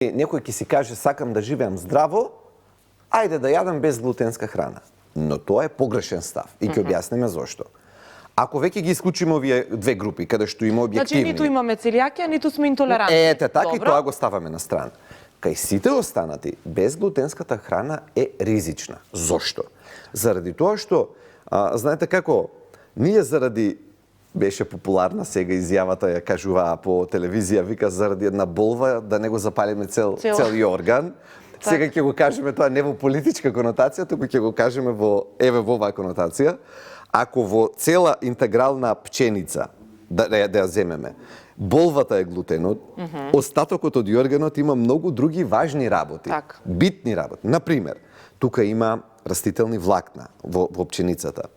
Некој ќе си каже сакам да живеам здраво, ајде да јадам безглутенска храна. Но тоа е погрешен став и ќе објасниме зошто. Ако веќе ги исклучиме овие две групи, каде што има објективни... Значи, ниту имаме целијакија, ниту сме интолерантни. Ете, така. Добро. И тоа го ставаме на страна. Кај сите останати, безглутенската храна е ризична. Зошто? Заради тоа што, знаете како, ние заради, беше популарна сега изјавата, ја кажуваа по телевизија, вика заради една болва да не го запалиме цел орган. Сега ќе го кажеме тоа не во политичка конотација, туку ќе го кажеме во оваа конотација. Ако во цела интегрална пченица, да ја земеме, болвата е глутенот, остатокот од јорганот има многу други важни работи, битни работи. Например, тука има растителни влакна во пченицата,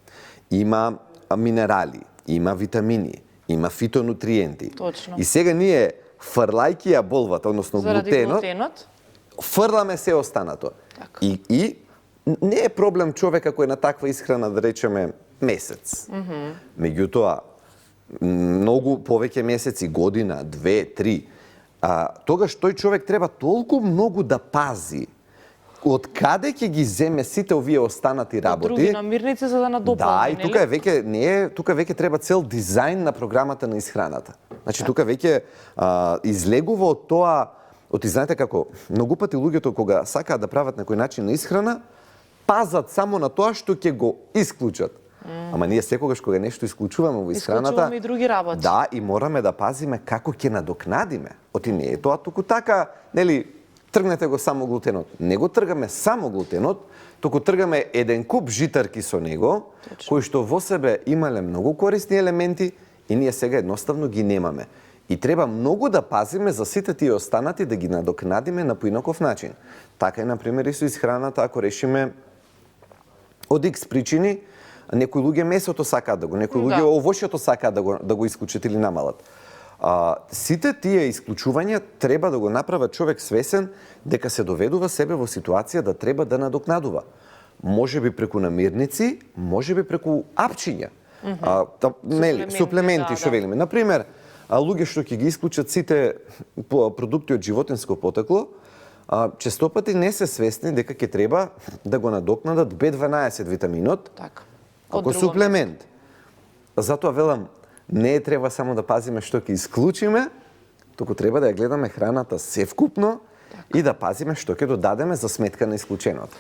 има минерали, има витамини, има фитонутриенти. Точно. И сега ние, фрлајќи ја болвата, односно глутенот, фрламе се останато. И не е проблем човек ако е на таква исхрана, да речеме, месец. Меѓутоа, многу повеќе месеци, година, 2, 3, тогаш тој човек треба толку многу да пази од каде ќе ги земе сите овие останати работи. Други намирници за да надополни, и тука тука веќе треба цел дизајн на програмата на исхраната. Значи тука веќе излегува од тоа, знаете како, многу пати луѓето кога сакаат да прават некој начин на исхрана, пазат само на тоа што ќе го исклучат. Ама ние секогаш кога нешто исклучуваме во исхраната, исклучуваме и други работи. Да, и мораме да пазиме како ќе надокнадиме. Не е тоа туку така, нели, тргнете го само глутенот. Не го тргаме само глутенот, туку тргаме еден куп житарки со него, кои што во себе имале многу корисни елементи и ние сега едноставно ги немаме. И треба многу да пазиме за сите тие останати да ги надокнадиме на поинаков начин. Така е, например, и со исхраната, ако решиме од X причини, некои луѓе месото сакаат да го, некои луѓе овошјето сакаат да го исклучат или намалат. Сите тие исклучувања треба да го направат човек свесен дека се доведува себе во ситуација да треба да надокнадува. Можеби преку намирници, можеби преку апчиња. Суплементи, што велиме. Например, луѓе што ќе ги исклучат сите продукти од животинско потекло, честопати не се свесни дека ќе треба да го надокнадат B12 витаминот како суплемент. Затоа велам, не треба само да пазиме што ќе исклучиме, туку треба да ја гледаме храната севкупно и да пазиме што ќе додадеме за сметка на исклученото.